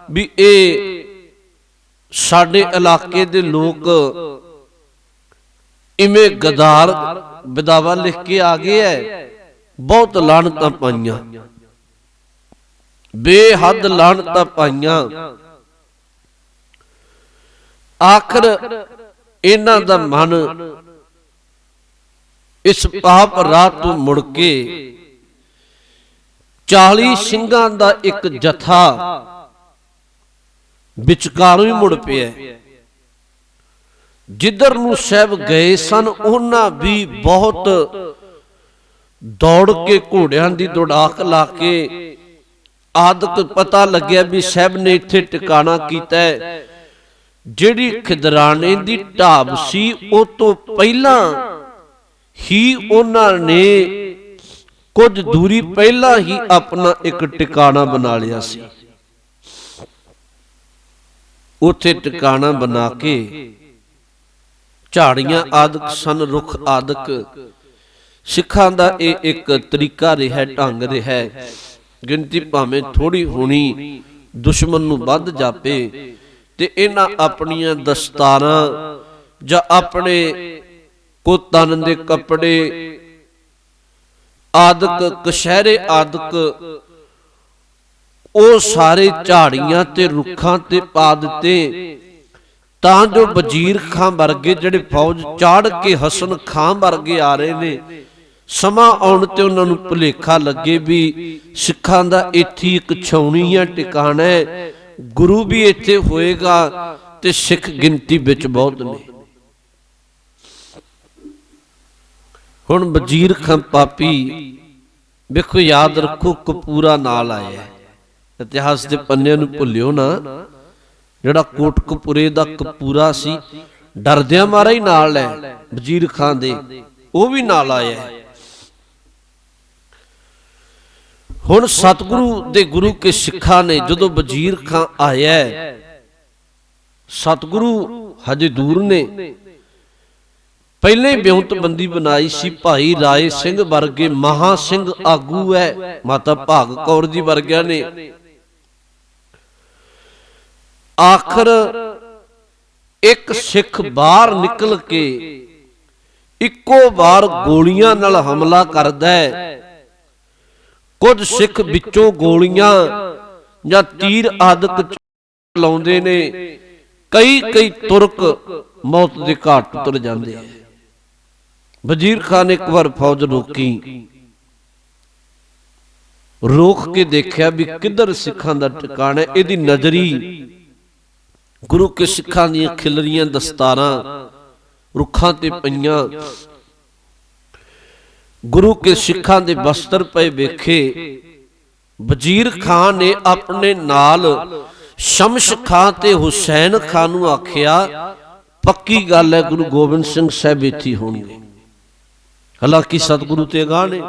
भी ਇਹ ਸਾਡੇ इलाके दे लोग इवें गदार विदावा लिख के आ गए है, बहुत लानतां पाईयां, बेहद लानतां पाईयां। आखिर इन्हां दा मन इस पाप राह तो मुड़ के 40 ਸਿੰਘਾਂ ਦਾ एक जथा विचकारों ही मुड़ पिया। जिधर नूं साहब गए सन उन्हां भी बहुत दौड़ के घोड़ियां दी दौड़ाक ला के आदत पता लग्या भी साहब ने इत्थे टिकाणा कीता है। जिहड़ी खिदराने दी ढाब सी उह तों पहिलां ही उन्हां ने कुछ दूरी पहला ही अपना एक टिकाणा बना लिया सी। उत्थे टिकाणा बना के झाड़ियां आदक सन, रुख आदक ਸਿੱਖਾਂ ਦਾ ਇਹ ਇੱਕ ਤਰੀਕਾ ਰਿਹਾ, ਢੰਗ ਰਿਹਾ। ਗਿਣਤੀ ਭਾਵੇਂ ਥੋੜੀ ਹੋਣੀ, ਦੁਸ਼ਮਣ ਨੂੰ ਵੱਧ ਜਾਪੇ, ਤੇ ਇਹਨਾਂ ਆਪਣੀਆਂ ਦਸਤਾਰਾਂ ਜਾਂ ਆਪਣੇ ਕੋ ਤਨ ਦੇ ਕੱਪੜੇ ਆਦਿਕ, ਕਛਹਿਰੇ ਆਦਿਕ, ਉਹ ਸਾਰੇ ਝਾੜੀਆਂ ਤੇ ਰੁੱਖਾਂ ਤੇ ਪਾ ਦਿੱਤੇ, ਤਾਂ ਜੋ ਵਜ਼ੀਰ ਖਾਂ ਵਰਗੇ ਜਿਹੜੇ ਫੌਜ ਚਾੜ ਕੇ ਹਸਨ ਖਾਂ ਵਰਗੇ ਆ ਰਹੇ ਨੇ, ਸਮਾਂ ਆਉਣ ਤੇ ਉਹਨਾਂ ਨੂੰ ਭੁਲੇਖਾ ਲੱਗੇ ਵੀ ਸਿੱਖਾਂ ਦਾ ਇੱਥੇ ਇੱਕ ਛਾਉਣੀ ਆ, ਟਿਕਾਣਾ ਹੈ, ਗੁਰੂ ਵੀ ਇੱਥੇ ਹੋਏਗਾ ਤੇ ਸਿੱਖ ਗਿਣਤੀ ਵਿੱਚ ਬਹੁਤ ਨੇ। ਹੁਣ ਵਜ਼ੀਰ ਖਾਂ ਪਾਪੀ, ਵੇਖੋ ਯਾਦ ਰੱਖੋ, ਕਪੂਰਾ ਨਾਲ ਆਇਆ। ਇਤਿਹਾਸ ਦੇ ਪੰਨਿਆਂ ਨੂੰ ਭੁੱਲਿਓ ਨਾ, ਜਿਹੜਾ ਕੋਟਕਪੂਰੇ ਦਾ ਕਪੂਰਾ ਸੀ, ਡਰਦਿਆਂ ਮਾਰਾ ਹੀ ਨਾਲ ਲੈ ਵਜ਼ੀਰ ਖਾਂ ਦੇ, ਉਹ ਵੀ ਨਾਲ ਆਇਆ। ਹੁਣ ਸਤਿਗੁਰੂ ਦੇ ਗੁਰੂ ਕੇ ਸਿੱਖਾਂ ਨੇ ਜਦੋਂ ਵਜ਼ੀਰ ਖਾਂ ਆਇਆ, ਸਤਿਗੁਰੂ ਹਜੇ ਦੂਰ ਨੇ, ਪਹਿਲੇ ਬਿਉਂਤਬੰਦੀ ਬਣਾਈ ਸੀ। ਭਾਈ ਰਾਏ ਸਿੰਘ ਵਰਗੇ ਮਹਾ ਸਿੰਘ ਆਗੂ ਹੈ, ਮਾਤਾ ਭਾਗ ਕੌਰ ਜੀ ਵਰਗਿਆਂ ਨੇ ਆਖਰ ਇੱਕ ਸਿੱਖ ਬਾਹਰ ਨਿਕਲ ਕੇ ਇੱਕੋ ਵਾਰ ਗੋਲੀਆਂ ਨਾਲ ਹਮਲਾ ਕਰਦਾ ਹੈ। ਕੁਝ ਸਿੱਖ ਵਿੱਚੋਂ ਗੋਲੀਆਂ ਜਾਂ ਤੀਰ ਆਦਿਕ ਚਲਾਉਂਦੇ ਨੇ, ਕਈ ਤੁਰਕ ਮੌਤ ਦੇ ਘਾਟ ਉਤਰ ਜਾਂਦੇ ਆ। ਵਜ਼ੀਰ ਖਾਂ ਨੇ ਇੱਕ ਵਾਰ ਫੌਜ ਰੋਕ ਕੇ ਦੇਖਿਆ ਵੀ ਕਿੱਧਰ ਸਿੱਖਾਂ ਦਾ ਟਿਕਾਣਾ। ਇਹਦੀ ਨਜ਼ਰੀ ਗੁਰੂ ਕੇ ਸਿੱਖਾਂ ਦੀਆਂ ਖਿਲਰੀਆਂ ਦਸਤਾਰਾਂ ਰੁੱਖਾਂ ਤੇ ਪਈਆਂ, ਗੁਰੂ ਕੇ ਸਿੱਖਾਂ ਦੇ ਵਸਤਰ ਪਏ ਵੇਖੇ। ਵਜ਼ੀਰ ਖਾਂ ਨੇ ਆਪਣੇ ਨਾਲ ਸ਼ਮਸ਼ ਖਾਂ ਤੇ ਹੁਸੈਨ ਖਾਂ ਨੂੰ ਆਖਿਆ, ਪੱਕੀ ਗੱਲ ਹੈ ਗੁਰੂ ਗੋਬਿੰਦ ਸਿੰਘ ਸਾਹਿਬ ਇੱਥੇ ਹੋਣਗੇ। ਹਾਲਾਂਕਿ ਸਤਿਗੁਰੂ ਤੇ ਅਗਾਂਹ ਨੇ।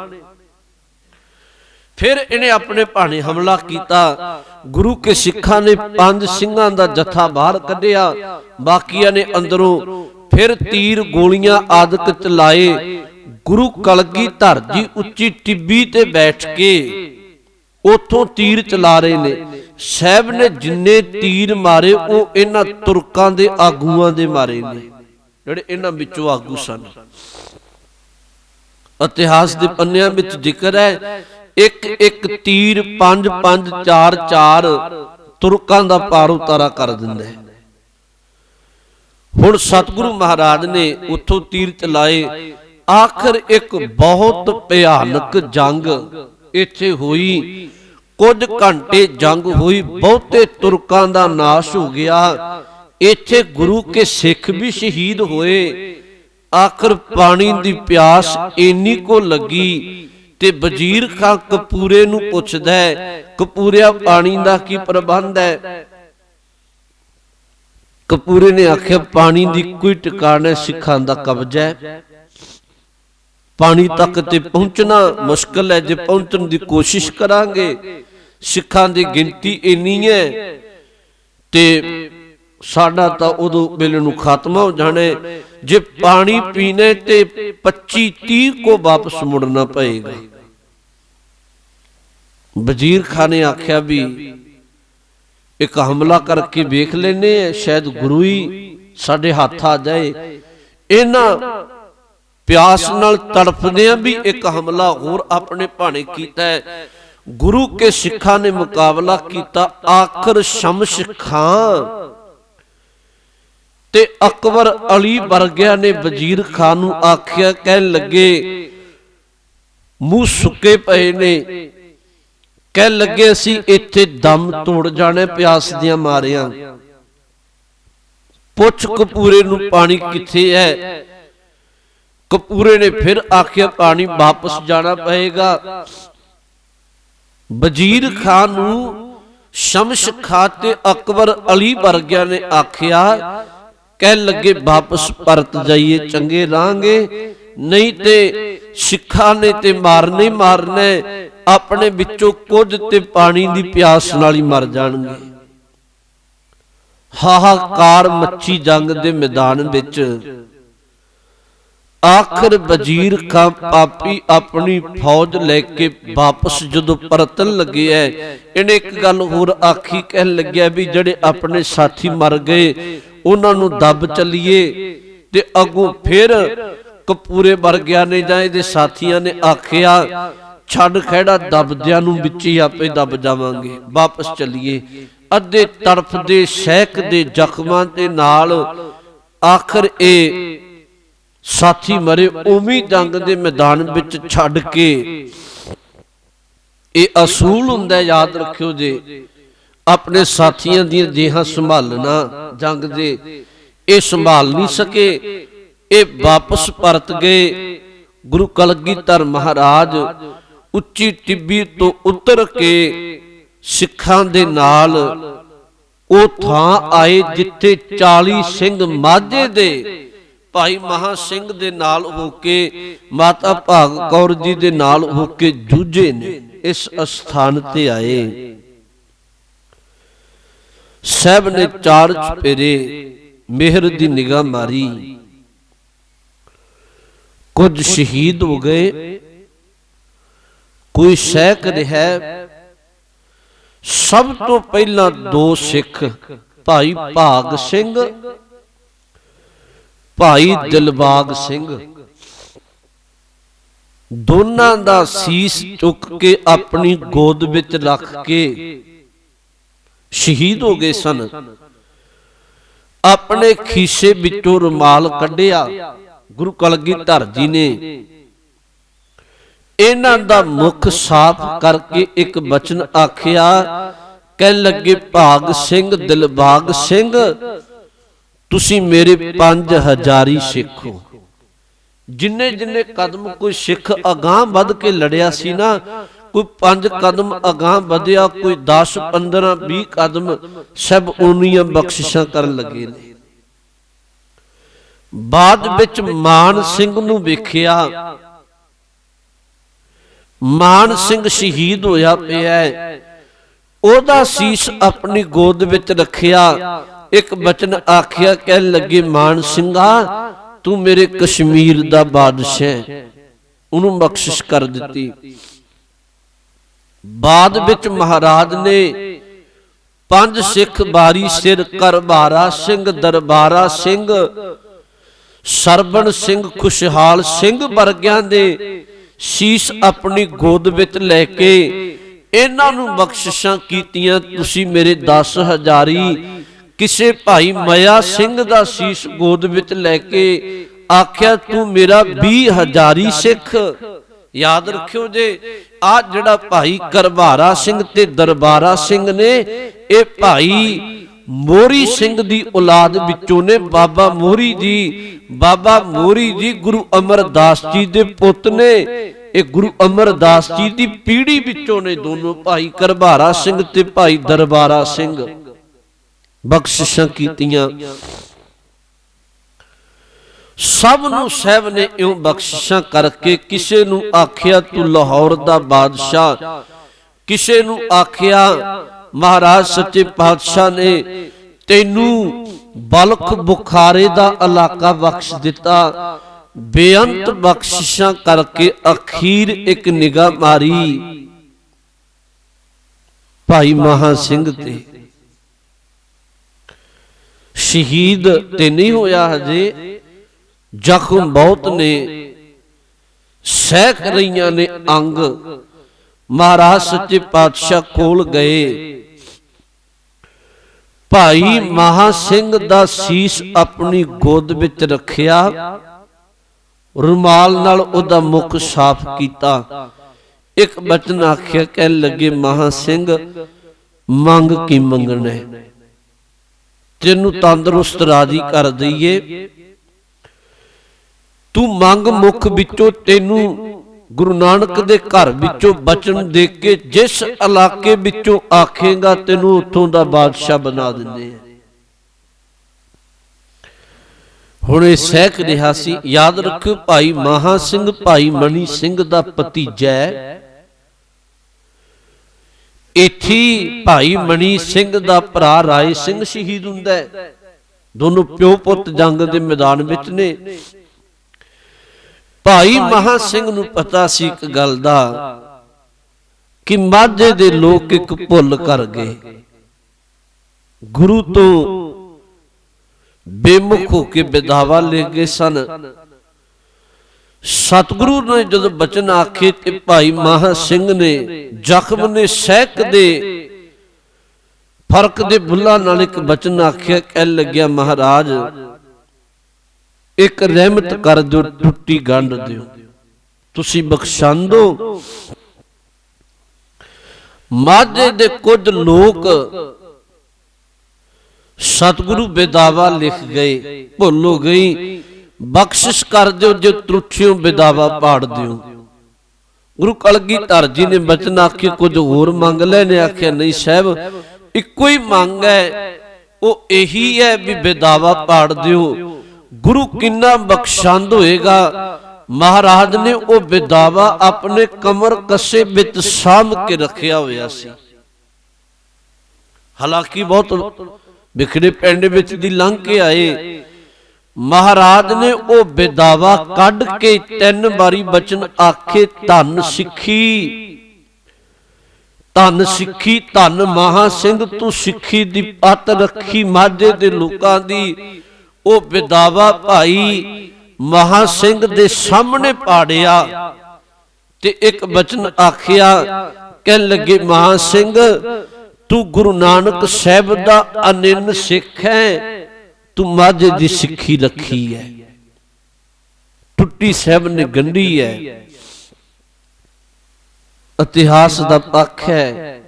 ਫਿਰ ਇਹਨੇ ਆਪਣੇ ਭਾਣੇ ਹਮਲਾ ਕੀਤਾ। ਗੁਰੂ ਕੇ ਸਿੱਖਾਂ ਨੇ 5 ਸਿੰਘਾਂ ਦਾ ਜਥਾ ਬਾਹਰ ਕੱਢਿਆ, ਬਾਕੀਆਂ ਨੇ ਅੰਦਰੋਂ ਫਿਰ ਤੀਰ ਗੋਲੀਆਂ ਆਦਿਕ ਚਲਾਏ। ਗੁਰੂ ਕਲਗੀਧਰ ਜੀ ਉੱਚੀ ਟਿੱਬੀ ਤੇ ਬੈਠ ਕੇ ਉਥੋਂ ਤੀਰ ਚਲਾ ਰਹੇ ਨੇ। ਸਾਹਿਬ ਨੇ ਜਿੰਨੇ ਤੀਰ ਮਾਰੇ ਉਹ ਇਹਨਾਂ ਤੁਰਕਾਂ ਦੇ ਆਗੂਆਂ ਦੇ ਮਾਰੇ ਨੇ, ਜਿਹੜੇ ਇਹਨਾਂ ਵਿੱਚੋਂ ਆਗੂ ਸਨ। ਇਤਿਹਾਸ ਦੇ ਪੰਨਿਆਂ ਵਿੱਚ ਜ਼ਿਕਰ ਹੈ, ਇੱਕ ਤੀਰ 5-5 4-4 ਤੁਰਕਾਂ ਦਾ ਪਾਰ ਉਤਾਰਾ ਕਰ ਦਿੰਦਾ ਹੈ। ਹੁਣ ਸਤਿਗੁਰੂ ਮਹਾਰਾਜ ਨੇ ਉੱਥੋਂ ਤੀਰ ਚਲਾਏ। ਆਖਰ ਇੱਕ ਬਹੁਤ ਭਿਆਨਕ ਜੰਗ ਇੱਥੇ ਹੋਈ। ਕੁਝ ਘੰਟੇ ਜੰਗ ਹੋਈ, ਬਹੁਤੇ ਤੁਰਕਾਂ ਦਾ ਨਾਸ਼ ਹੋ ਗਿਆ। ਇੱਥੇ ਗੁਰੂ ਕੇ ਸਿੱਖ ਵੀ ਸ਼ਹੀਦ ਹੋਏ। ਆਖਰ ਪਾਣੀ ਦੀ ਪਿਆਸ ਇੰਨੀ ਕੋ ਲੱਗੀ ਤੇ ਵਜ਼ੀਰ ਖਾਂ ਕਪੂਰੇ ਨੂੰ ਪੁੱਛਦਾ ਹੈ, ਕਪੂਰਿਆ ਪਾਣੀ ਦਾ ਕੀ ਪ੍ਰਬੰਧ ਹੈ? ਕਪੂਰੇ ਨੇ ਆਖਿਆ, ਪਾਣੀ ਦੀ ਕੋਈ ਟਿਕਾਣਾ, ਸਿੱਖਾਂ ਦਾ ਕਬਜ਼ਾ ਹੈ, ਪਾਣੀ ਤੱਕ ਤੇ ਪਹੁੰਚਣਾ ਮੁਸ਼ਕਲ ਹੈ। ਜੇ ਪਹੁੰਚਣ ਦੀ ਕੋਸ਼ਿਸ਼ ਕਰਾਂਗੇ, ਸਿੱਖਾਂ ਦੀ ਗਿਣਤੀ ਇੰਨੀ ਹੈ ਤੇ ਸਾਡਾ ਤਾਂ ਉਦੋਂ ਵੇਲੇ ਨੂੰ ਖਾਤਮਾ ਹੋ ਜਾਣਾ। ਜੇ ਪਾਣੀ ਪੀਣੇ ਤੇ 25-30 ਕੋ ਵਾਪਸ ਮੁੜਨਾ ਪਏਗਾ। ਵਜ਼ੀਰ ਖਾਂ ਨੇ ਆਖਿਆ ਵੀ ਇੱਕ ਹਮਲਾ ਕਰਕੇ ਵੇਖ ਲੈਨੇ ਆ, ਸ਼ਾਇਦ ਗੁਰੂ ਹੀ ਸਾਡੇ ਹੱਥ ਆ ਜਾਏ। ਇਹਨਾਂ ਪਿਆਸ ਨਾਲ ਤੜਫਦਿਆਂ ਵੀ ਇੱਕ ਹਮਲਾ ਹੋਰ ਆਪਣੇ ਭਾਣੇ ਕੀਤਾ ਹੈ। ਗੁਰੂ ਕੇ ਸਿੱਖਾਂ ਨੇ ਮੁਕਾਬਲਾ ਕੀਤਾ। ਆਖਰ ਸ਼ਮਸ਼ ਖਾਂ ਤੇ ਅਕਬਰ ਅਲੀ ਵਰਗਿਆਂ ਨੇ ਵਜ਼ੀਰ ਖਾਂ ਨੂੰ ਆਖਿਆ, ਕਹਿਣ ਲੱਗੇ, ਮੂੰਹ ਸੁੱਕੇ ਪਏ ਨੇ, ਕਹਿਣ ਲੱਗੇ ਅਸੀਂ ਇੱਥੇ ਦਮ ਤੋੜ ਜਾਣੇ ਪਿਆਸ ਦੀਆਂ ਮਾਰਿਆਂ। ਪੁੱਛ ਕਪੂਰੇ ਨੂੰ ਪਾਣੀ ਕਿੱਥੇ ਹੈ? ਕਪੂਰੇ ਨੇ ਫਿਰ ਆਖਿਆ, ਪਾਣੀ ਵਾਪਸ ਜਾਣਾ ਪਏਗਾ। ਵਜ਼ੀਰ ਖਾਂ ਨੂੰ ਸ਼ਮਸ਼ ਖਾਂ ਤੇ ਅਕਬਰ ਅਲੀ ਵਰਗਿਆਂ ਨੇ ਆਖਿਆ, ਕਹਿਣ ਲੱਗੇ ਵਾਪਸ ਪਰਤ ਜਾਈਏ, ਚੰਗੇ ਰਾਂਗੇ, ਨਹੀਂ ਤੇ ਸਿੱਖਾਂ ਨੇ ਤੇ ਮਾਰਨੇ ਹੀ ਮਾਰਨੇ, ਆਪਣੇ ਵਿੱਚੋਂ ਕੁਝ ਤੇ ਪਾਣੀ ਦੀ ਪਿਆਸ ਨਾਲ ਹੀ ਮਰ ਜਾਣਗੇ। ਹਾਹਾਕਾਰ ਮੱਛੀ ਜੰਗ ਦੇ ਮੈਦਾਨ ਵਿੱਚ। आखिर वजीर का पापी अपनी फौज लेके वापस जदों परतन लगे है, इन्हें एक गल होर आखी, कह लग्या भी जड़े अपने साथी मर गए उन्हां नूं दब चलीए। ते अगों फिर कपूरे वर्गिया ने जां इहदे साथियां ने आखिया छड़ खैड़ा, दबदियां नूं विच ही आपे दब जावांगे, वापस चलीए। अद्धे तड़फदे सहकदे जख्मां दे नाल आखिर ए साथी मरे उमी जंग दे मैदान विच छड़ के। ये असूल हुंदा है, याद रखियो जे, अपने साथियां दी देहां संभालना जंग दे। ये संभाल नहीं सके, ये वापस परत गए। गुरु कलगीधर महाराज उच्ची टिब्बी तो उतर के सिखां दे नाल ओ थां आए जिथे 40 सिंह माझे दे भाई महा सिंह दे नाल होके माता भाग कौर जी दे नाल होके जूझे ने। इस स्थान ते आए, साहब ने 4 चपेरे मेहर दी निगाह मारी। कुछ शहीद हो गए, कोई सहक रहा। सब तो पहला 2 सिख भाई भाग सिंह, भाई दिलबाग सिंह, दोनों दा सीस चुक के अपनी गोद विच रख के शहीद हो गए सन। अपने खीसे विचों रुमाल कढ़िया गुरु कलगीधर जी ने, इन्हां दा मुख साफ करके एक बचन आखिया, कह लगे भाग सिंह दिलबाग सिंह तुसी मेरे 5000 सिख हो। जिन्ने जिन्ने कदम कोई सिख अगां वध के लड़िया सी ना, कोई 5 कदम अगां वधिया, कोई 10 15 20 कदम, सब उन्नियां बख्शिशां कर लगे ने। बाद विच मान सिंह नूं वेखिया, मान सिंह शहीद होया पिया है, ओदा सीस अपनी गोद विच रखिया। एक बचन आखिया, कह लगे मान सिंघा तू मेरे कश्मीर दा बादशाह, उन्होंने बख्शिश कर दी। बाद विच महाराज ने 5 सिख बारी सिर करबारा सिंह, दरबारा सिंह, सरबण सिंह, खुशहाल सिंह वर्गियां दे शीश अपनी गोद विच लैके इन्हां नूं बख्शिशां कीतियां। तुसी मेरे 10,000 किसे भाई मया सिंह दा शीश गोद विच लैके आख्या तू मेरा 20,000 सिख। याद रखियो जे, आ जिहड़ा भाई करबारा सिंह ते दरबारा सिंह ने, ये भाई मोरी सिंह दी औलाद विचों ने। बाबा मोरी जी गुरु अमरदास जी दे पुत ने। ये गुरु अमरदास जी दी पीढ़ी विचों ने दोनों भाई करबारा सिंह ते भाई दरबारा सिंह। बख्शिशां कीतियां सब नूं साहब ने इउं बख्शिशां करके। किसे नूं आखिया तू लाहौर दा बादशाह, किसे नूं आखिया महाराज सच्चे पातशाह ने तैनू बल्ख बुखारे दा इलाका बख्श दिता। बेअंत बख्शिशां करके अखीर एक निगाह मारी भाई महा सिंह ते। शहीद ते नहीं होया हजे, जख्म बहुत ने, सहक रही ने अंग। महाराज सच्चे पातशाह कोल गए, भाई महा सिंह दा शीश अपनी गोद विच रखिया, रुमाल नाल ओदा मुख साफ कीता। एक बचन आखिया, कह लगे महा सिंह मंग की मंगना है, तेनू तंदुरुस्त राजी कर दईए। तू मंग मुख विचों तेनू गुरु नानक दे घर विचों बचन दे के जिस इलाके विचों आखेगा तेनू उत्थों दा बादशाह बना दिंदे हैं। हुण इह सहक रिहा सी। याद रखियो भाई महा सिंह भाई मनी सिंह दा भतीजा है। इत्थे भाई मनी सिंह दा भरा राय सिंह शहीद हुंदा है। दोनों प्यो पुत जंग दे मैदान विच ने। ਭਾਈ ਮਹਾ ਸਿੰਘ ਨੂੰ ਪਤਾ ਸੀ ਇੱਕ ਗੱਲ ਦਾ ਕਿ ਮਾਝੇ ਦੇ ਲੋਕ ਇੱਕ ਭੁੱਲ ਕਰ ਗਏ, ਗੁਰੂ ਤੋਂ ਬੇਮੁਖ ਹੋ ਕੇ ਵਿਦਾਵਾ ਲੈ ਗਏ ਸਨ। ਸਤਿਗੁਰੂ ਨੇ ਜਦੋਂ ਬਚਨ ਆਖੇ ਤੇ ਭਾਈ ਮਹਾ ਸਿੰਘ ਨੇ ਜ਼ਖਮ ਨੇ ਸਹਿਕ ਦੇ ਫਰਕ ਦੇ ਬੁੱਲਾਂ ਨਾਲ ਇੱਕ ਬਚਨ ਆਖਿਆ, ਕਹਿ ਲੱਗਿਆ ਮਹਾਰਾਜ ਇੱਕ ਰਹਿਮਤ ਕਰ ਦਿਓ, ਟੁੱਟੀ ਗੰਢ ਦਿਓ, ਤੁਸੀਂ ਬਖਸ਼ਾਂਦੋ। ਮਾਝੇ ਦੇ ਕੁਝ ਲੋਕ ਸਤਿਗੁਰੂ ਬੇਦਾਵਾ ਲਿਖ ਗਏ, ਭੁੱਲ ਹੋ ਗਈ, ਬਖਸ਼ਿਸ਼ ਕਰ ਦਿਓ ਜੇ ਤਰੁੱਠਿਓ ਬੇਦਾਵਾ ਪਾੜ ਦਿਓ। ਗੁਰੂ ਕਲਗੀਧਰ ਜੀ ਨੇ ਬਚਨ ਆਖੇ ਕੁਝ ਹੋਰ ਮੰਗ ਲੈ, ਨੇ ਆਖਿਆ ਨਹੀਂ ਸਾਹਿਬ ਇੱਕੋ ਹੀ ਮੰਗ ਹੈ, ਉਹ ਇਹੀ ਹੈ ਵੀ ਬੇਦਾਵਾ ਪਾੜ ਦਿਓ। ਗੁਰੂ ਕਿੰਨਾ ਬਖਸ਼ੰਦ ਹੋਏਗਾ। ਮਹਾਰਾਜ ਨੇ ਉਹ ਬੇਦਾਵਾ ਆਪਣੇ ਕਮਰ ਕੱਸੇ ਵਿੱਚ ਸਾਂਭ ਕੇ ਰੱਖਿਆ ਹੋਇਆ ਸੀ। ਹਾਲਾਂਕਿ ਬਹੁਤ ਵਿਖੜੇ ਪਿੰਡ ਵਿੱਚ ਦੀ ਲੰਘ ਕੇ ਆਏ, ਮਹਾਰਾਜ ਨੇ ਉਹ ਬੇਦਾਵਾ ਕੱਢ ਕੇ 3 ਵਾਰੀ ਬਚਨ ਆਖੇ, ਧੰਨ ਸਿੱਖੀ, ਧੰਨ ਸਿੱਖੀ, ਧੰਨ ਮਹਾ ਸਿੰਘ ਤੂੰ ਸਿੱਖੀ ਦੀ ਪੱਤ ਰੱਖੀ ਮਾਝੇ ਦੇ ਲੋਕਾਂ ਦੀ। ਉਹ ਬੇਦਾਵਾ ਭਾਈ ਮਹਾ ਸਿੰਘ ਦੇ ਸਾਹਮਣੇ ਪਾੜਿਆ ਤੇ ਇੱਕ ਬਚਨ ਆਖਿਆ, ਕਹਿਣ ਲੱਗੇ ਮਹਾ ਸਿੰਘ ਤੂੰ ਗੁਰੂ ਨਾਨਕ ਸਾਹਿਬ ਦਾ ਅਨੰਨ ਸਿੱਖ ਹੈ, ਤੂੰ ਮਾਝੇ ਦੀ ਸਿੱਖੀ ਰੱਖੀ ਹੈ, ਟੁੱਟੀ ਸਾਹਿਬ ਨੇ ਗੰਢੀ ਹੈ। ਇਤਿਹਾਸ ਦਾ ਪੱਖ ਹੈ।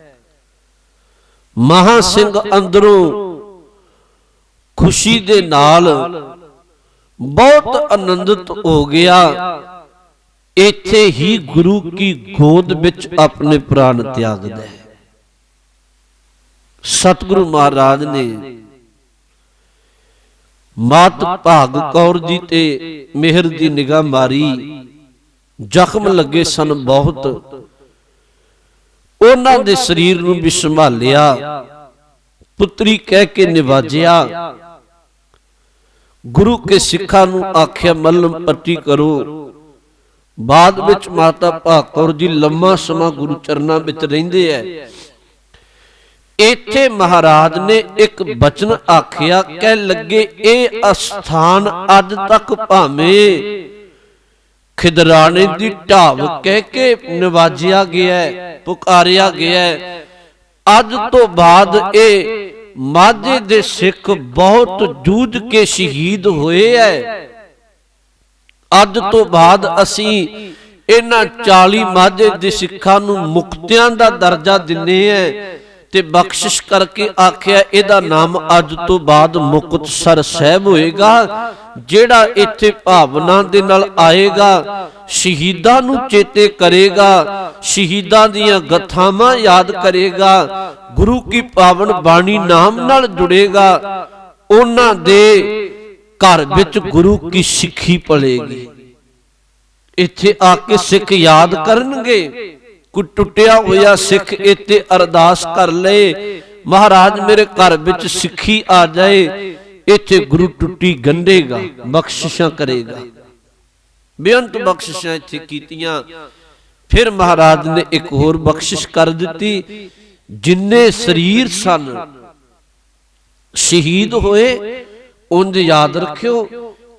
ਮਹਾ ਸਿੰਘ ਅੰਦਰੋਂ ਖੁਸ਼ੀ ਦੇ ਨਾਲ ਬਹੁਤ ਆਨੰਦਿਤ ਹੋ ਗਿਆ। ਇੱਥੇ ਹੀ ਗੁਰੂ ਕੀ ਗੋਦ ਵਿੱਚ ਆਪਣੇ ਪ੍ਰਾਣ ਤਿਆਗਦਾ ਹੈ। ਸਤਿਗੁਰੂ ਮਹਾਰਾਜ ਨੇ ਮਾਤ ਭਾਗ ਕੌਰ ਜੀ ਤੇ ਮਿਹਰ ਦੀ ਨਿਗਾਹ ਮਾਰੀ, ਜ਼ਖਮ ਲੱਗੇ ਸਨ ਬਹੁਤ, ਉਹਨਾਂ ਦੇ ਸਰੀਰ ਨੂੰ ਵੀ ਸੰਭਾਲਿਆ, ਪੁੱਤਰੀ ਕਹਿ ਕੇ ਨਿਵਾਜਿਆ। ਗੁਰੂ ਕੇ ਸਿੱਖਾਂ ਨੂੰ ਆਖਿਆ ਮੱਲਮ ਪੱਟੀ ਕਰੋ। ਬਾਅਦ ਵਿੱਚ ਮਾਤਾ ਭਾਗ ਕੌਰ ਜੀ ਲੰਮਾ ਸਮਾਂ ਗੁਰੂ ਚਰਨਾਂ ਵਿੱਚ ਰਹਿੰਦੇ ਐ। ਇੱਥੇ ਮਹਾਰਾਜ ਨੇ ਇੱਕ ਬਚਨ ਆਖਿਆ, ਕਹਿ ਲੱਗੇ ਇਹ ਅਸਥਾਨ ਅੱਜ ਤੱਕ ਭਾਵੇਂ ਖਿਦਰਾਣੇ ਦੀ ਢਾਬ ਕਹਿ ਕੇ ਨਿਵਾਜਿਆ ਗਿਆ, ਪੁਕਾਰਿਆ ਗਿਆ। ਅੱਜ ਤੋਂ ਬਾਅਦ ਇਹ ਮਾਝੇ ਦੇ ਸਿੱਖ ਬਹੁਤ ਜੂਝ ਕੇ ਸ਼ਹੀਦ ਹੋਏ ਐ। ਅੱਜ ਤੋਂ ਬਾਅਦ ਅਸੀਂ ਇਹਨਾਂ 40 ਮਾਝੇ ਦੇ ਸਿੱਖਾਂ ਨੂੰ ਮੁਕਤਿਆਂ ਦਾ ਦਰਜਾ ਦਿੰਨੇ ਐ ਤੇ ਬਖਸ਼ਿਸ਼ ਕਰਕੇ ਆਖਿਆ ਇਹਦਾ ਨਾਮ ਅੱਜ ਤੋਂ ਬਾਅਦ ਮੁਕਤਸਰ ਸਾਹਿਬ ਹੋਏਗਾ। ਜਿਹੜਾ ਇੱਥੇ ਭਾਵਨਾ ਦੇ ਨਾਲ ਆਏਗਾ, ਸ਼ਹੀਦਾਂ ਨੂੰ ਚੇਤੇ ਕਰੇਗਾ, ਸ਼ਹੀਦਾਂ ਦੀਆਂ ਗਥਾਵਾਂ ਯਾਦ ਕਰੇਗਾ, ਗੁਰੂ ਕੀ ਪਾਵਨ ਬਾਣੀ ਨਾਮ ਨਾਲ ਜੁੜੇਗਾ, ਉਹਨਾਂ ਦੇ ਘਰ ਵਿੱਚ ਗੁਰੂ ਕੀ ਸਿੱਖੀ ਪਲੇਗੀ। ਇੱਥੇ ਆ ਕੇ ਸਿੱਖ ਯਾਦ ਕਰਨਗੇ। ਕੋਈ ਟੁੱਟਿਆ ਹੋਇਆ ਸਿੱਖ ਇੱਥੇ ਅਰਦਾਸ ਕਰ ਲਏ, ਮਹਾਰਾਜ ਮੇਰੇ ਘਰ ਵਿੱਚ ਸਿੱਖੀ ਆ ਜਾਏ, ਇੱਥੇ ਗੁਰੂ ਟੁੱਟੀ ਗੰਢੇਗਾ, ਬਖਸ਼ਿਸ਼ਾਂ ਕਰੇਗਾ। ਬੇਅੰਤ ਬਖਸ਼ਿਸ਼ਾਂ ਇੱਥੇ ਕੀਤੀਆਂ। ਫਿਰ ਮਹਾਰਾਜ ਨੇ ਇੱਕ ਹੋਰ ਬਖਸ਼ਿਸ਼ ਕਰ ਦਿੱਤੀ, ਜਿੰਨੇ ਸਰੀਰ ਸਨ ਸ਼ਹੀਦ ਹੋਏ ਉਂਝ ਯਾਦ ਰੱਖਿਓ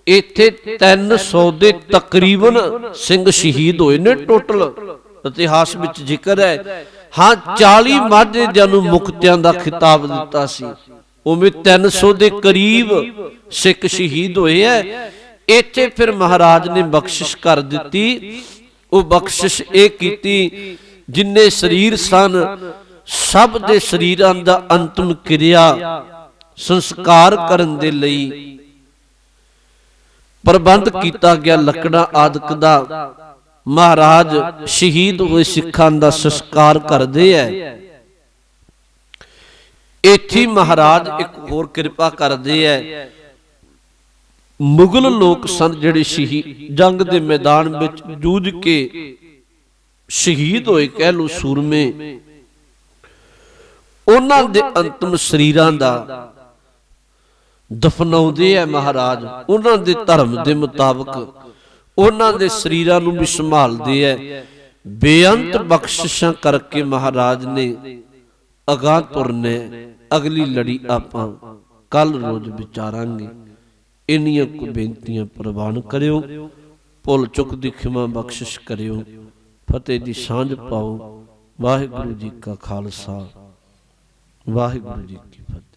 ਇੱਥੇ 300 ਦੇ ਤਕਰੀਬਨ ਸਿੰਘ ਸ਼ਹੀਦ ਹੋਏ ਨੇ ਟੋਟਲ। ਇਤਿਹਾਸ ਵਿੱਚ ਜ਼ਿਕਰ ਹੈ। ਹਾਂ 40 ਮਾਝੇ ਨੂੰ ਮੁਕਤਿਆਂ ਦਾ ਖਿਤਾਬ ਦਿੱਤਾ ਸੀ, ਉਵੇਂ 300 ਦੇ ਕਰੀਬ ਸਿੱਖ ਸ਼ਹੀਦ ਹੋਏ ਐ। ਇੱਥੇ ਫਿਰ ਮਹਾਰਾਜ ਨੇ ਬਖਸ਼ਿਸ਼ ਕਰ ਦਿੱਤੀ। ਉਹ ਬਖਸ਼ਿਸ਼ ਇਹ ਕੀਤੀ, ਜਿੰਨੇ ਸਰੀਰ ਸਨ ਸਭ ਦੇ ਸਰੀਰਾਂ ਦਾ ਅੰਤਮ ਕਿਰਿਆ ਸੰਸਕਾਰ ਕਰਨ ਦੇ ਲਈ ਪ੍ਰਬੰਧ ਕੀਤਾ ਗਿਆ। ਲੱਕੜਾਂ ਆਦਿਕ ਦਾ ਮਹਾਰਾਜ ਸ਼ਹੀਦ ਹੋਏ ਸਿੱਖਾਂ ਦਾ ਸੰਸਕਾਰ ਕਰਦੇ ਐ। ਇੱਥੇ ਮਹਾਰਾਜ ਇੱਕ ਹੋਰ ਕਿਰਪਾ ਕਰਦੇ ਐ। ਮੁਗਲ ਲੋਕ ਸਨ ਜਿਹੜੇ ਸ਼ਹੀਦ ਜੰਗ ਦੇ ਮੈਦਾਨ ਵਿੱਚ ਜੂਝ ਕੇ ਸ਼ਹੀਦ ਹੋਏ, ਕਹਿ ਲੋ ਸੂਰਮੇ, ਉਹਨਾਂ ਦੇ ਅੰਤਮ ਸਰੀਰਾਂ ਦਾ ਦਫਨਾਉਂਦੇ ਐ ਮਹਾਰਾਜ। ਉਹਨਾਂ ਦੇ ਧਰਮ ਦੇ ਮੁਤਾਬਕ ਉਹਨਾਂ ਦੇ ਸਰੀਰਾਂ ਨੂੰ ਵੀ ਸੰਭਾਲਦੇ ਐ। ਬੇਅੰਤ ਬਖਸ਼ਿਸ਼ਾਂ ਕਰਕੇ ਮਹਾਰਾਜ ਨੇ ਅਗਾਂਹ ਤੁਰਨੇ। ਅਗਲੀ ਲੜੀ ਆਪਾਂ ਕੱਲ ਰੋਜ਼ ਵਿਚਾਰਾਂਗੇ। ਇੰਨੀਆਂ ਕੁ ਬੇਨਤੀਆਂ ਪ੍ਰਵਾਨ ਕਰਿਓ। ਭੁੱਲ ਚੁੱਕ ਦੀ ਖਿਮਾ ਬਖਸ਼ਿਸ਼ ਕਰਿਓ। ਫਤਿਹ ਦੀ ਸਾਂਝ ਪਾਓ। ਵਾਹਿਗੁਰੂ ਜੀ ਕਾ ਖਾਲਸਾ, ਵਾਹਿਗੁਰੂ ਜੀ ਕੀ ਫਤਿਹ।